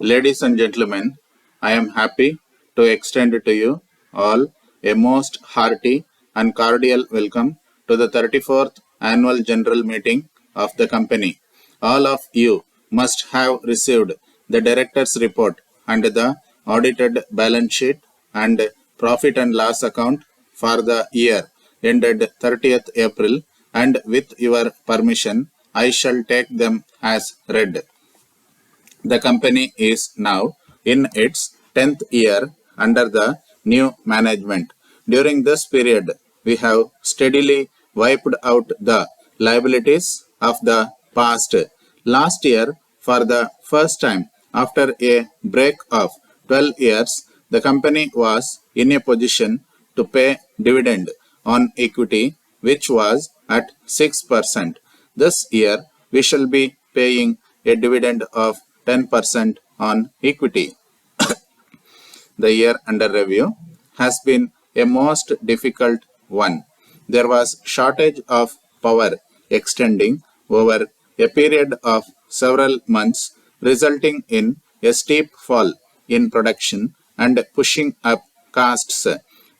Ladies and gentlemen, I am happy to extend to you all a most hearty and cordial welcome to the 34th Annual General Meeting of the company. All of you must have received the Director's Report and the audited balance sheet and profit and loss account for the year ended 30th April, and with your permission, I shall take them as read. The company is now in its 10th year under the new management. During this period, we have steadily wiped out the liabilities of the past. Last year, for the first time after a break of 12 years, the company was in a position to pay dividend on equity, which was at 6%. This year, we shall be paying a dividend of 10% on equity. The year under review has been a most difficult one. There was shortage of power extending over a period of several months, resulting in a steep fall in production and pushing up costs.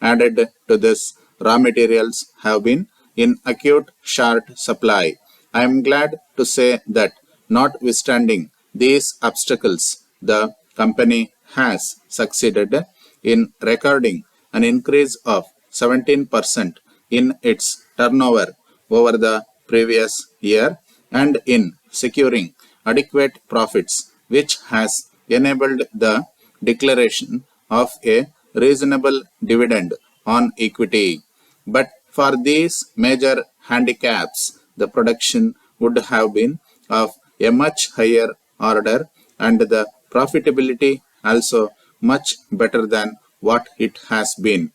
Added to this, raw materials have been in acute short supply. I am glad to say that notwithstanding these obstacles, the company has succeeded in recording an increase of 17% in its turnover over the previous year and in securing adequate profits, which has enabled the declaration of a reasonable dividend on equity. But for these major handicaps, the production would have been of a much higher order and the profitability also much better than what it has been.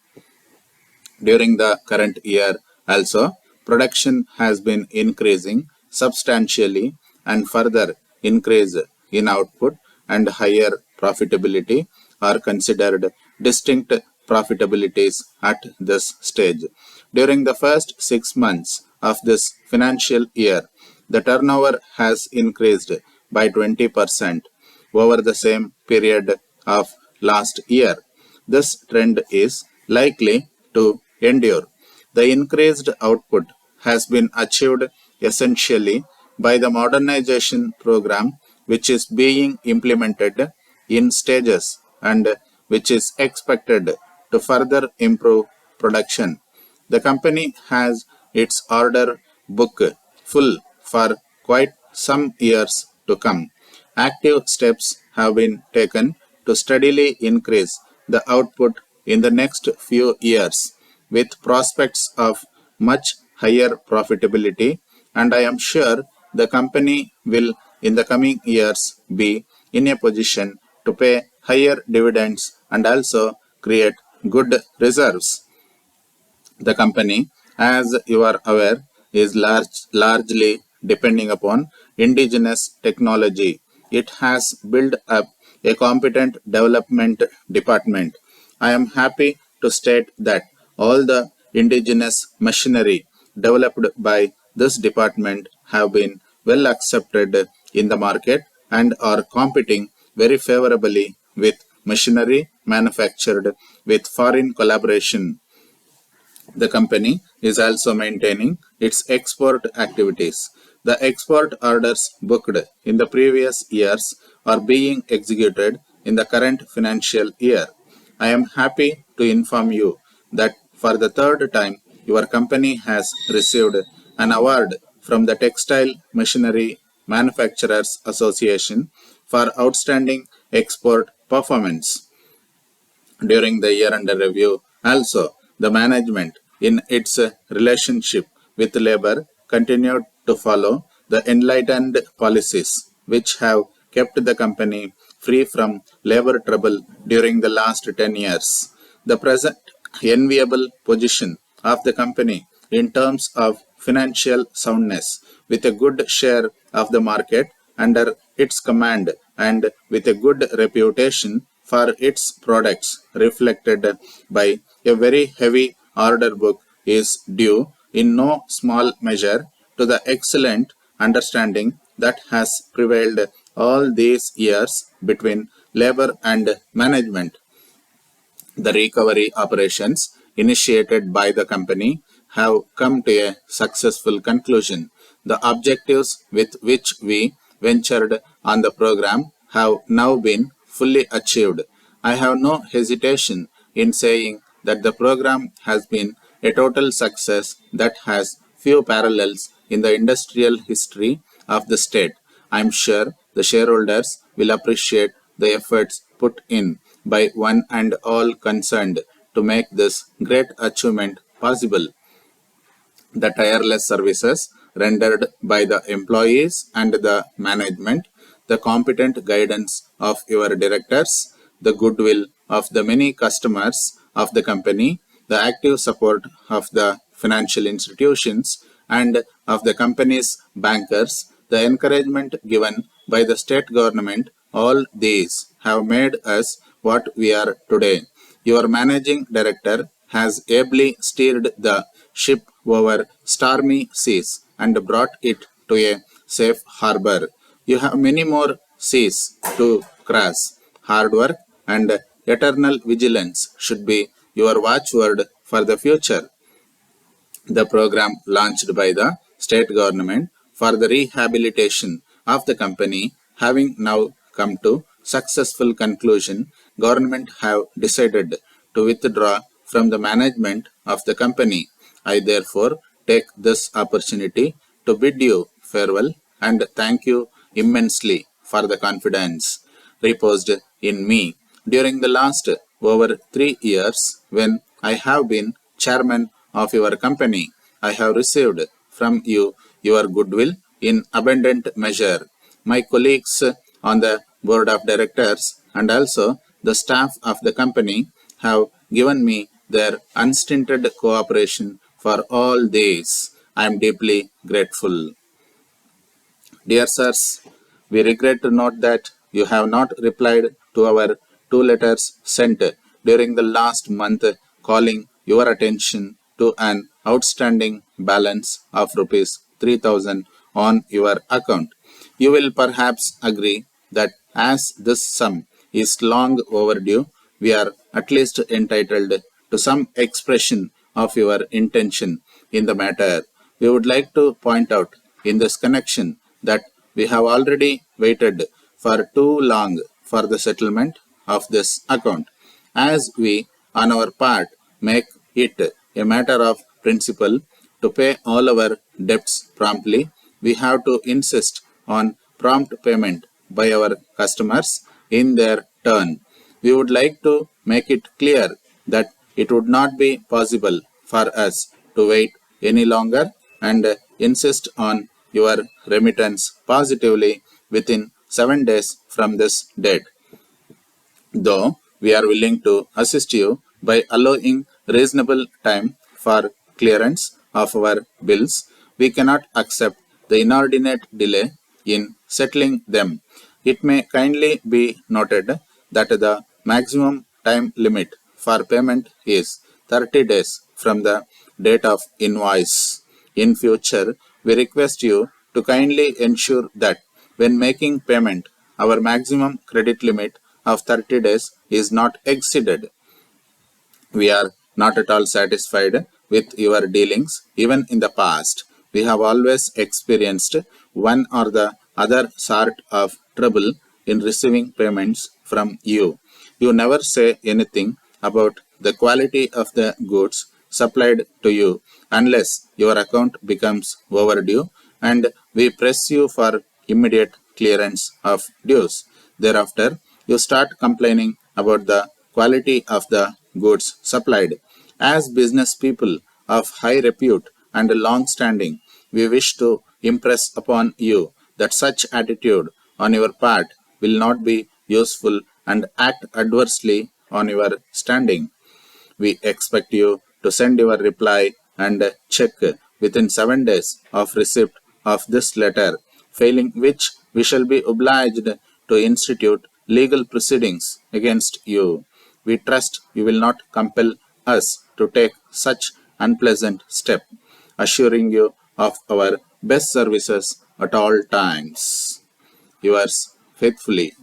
During the current year also, production has been increasing substantially, and further increase in output and higher profitability are considered distinct profitabilities at this stage. During the first 6 months of this financial year, the turnover has increased by 20% over the same period of last year. This trend is likely to endure. The increased output has been achieved essentially by the modernization program, which is being implemented in stages and which is expected to further improve production. The company has its order book full for quite some years to come. Active steps have been taken to steadily increase the output in the next few years, with prospects of much higher profitability, and I am sure the company will in the coming years be in a position to pay higher dividends and also create good reserves. The company, as you are aware, is largely depending upon indigenous technology. It has built up a competent development department. I am happy to state that all the indigenous machinery developed by this department have been well accepted in the market and are competing very favorably with machinery manufactured with foreign collaboration. The company is also maintaining its export activities. The export orders booked in the previous years are being executed in the current financial year. I am happy to inform you that for the third time, your company has received an award from the Textile Machinery Manufacturers Association for outstanding export performance. During the year under review, also, the management in its relationship with labor continued to follow the enlightened policies which have kept the company free from labor trouble during the last 10 years. The present enviable position of the company in terms of financial soundness, with a good share of the market under its command and with a good reputation for its products reflected by a very heavy order book, is due in no small measure to the excellent understanding that has prevailed all these years between labor and management. The recovery operations initiated by the company have come to a successful conclusion. The objectives with which we ventured on the program have now been fully achieved. I have no hesitation in saying that the program has been a total success that has few parallels in the industrial history of the state. I am sure the shareholders will appreciate the efforts put in by one and all concerned to make this great achievement possible. The tireless services rendered by the employees and the management, the competent guidance of your directors, the goodwill of the many customers of the company, the active support of the financial institutions and of the company's bankers, the encouragement given by the state government, all these have made us what we are today. Your managing director has ably steered the ship over stormy seas and brought it to a safe harbor. You have many more seas to cross. Hard work and eternal vigilance should be your watchword for the future. The program launched by the state government for the rehabilitation of the company having now come to successful conclusion, government have decided to withdraw from the management of the company. I therefore take this opportunity to bid you farewell and thank you immensely for the confidence reposed in me during the last over 3 years when I have been chairman of your company. I have received from you your goodwill in abundant measure. My colleagues on the board of directors and also the staff of the company have given me their unstinted cooperation for all these. I am deeply grateful. Dear sirs, we regret to note that you have not replied to our two letters sent during the last month calling your attention to an outstanding balance of rupees 3,000 on your account. You will perhaps agree that as this sum is long overdue, we are at least entitled to some expression of your intention in the matter. We would like to point out in this connection that we have already waited for too long for the settlement of this account. As we, on our part, make it a matter of principle to pay all our debts promptly, we have to insist on prompt payment by our customers in their turn. We would like to make it clear that it would not be possible for us to wait any longer and insist on your remittance positively within 7 days from this date. Though we are willing to assist you by allowing reasonable time for clearance of our bills, we cannot accept the inordinate delay in settling them. It may kindly be noted that the maximum time limit for payment is 30 days from the date of invoice. In future, we request you to kindly ensure that when making payment, our maximum credit limit of 30 days is not exceeded. We are not at all satisfied with your dealings, even in the past. We have always experienced one or the other sort of trouble in receiving payments from you. You never say anything about the quality of the goods supplied to you unless your account becomes overdue and we press you for immediate clearance of dues. Thereafter, you start complaining about the quality of the goods supplied. As business people of high repute and long standing, we wish to impress upon you that such attitude on your part will not be useful and act adversely on your standing. We expect you to send your reply and check within 7 days of receipt of this letter, failing which we shall be obliged to institute legal proceedings against you. We trust you will not compel us to take such unpleasant step, assuring you of our best services at all times. Yours faithfully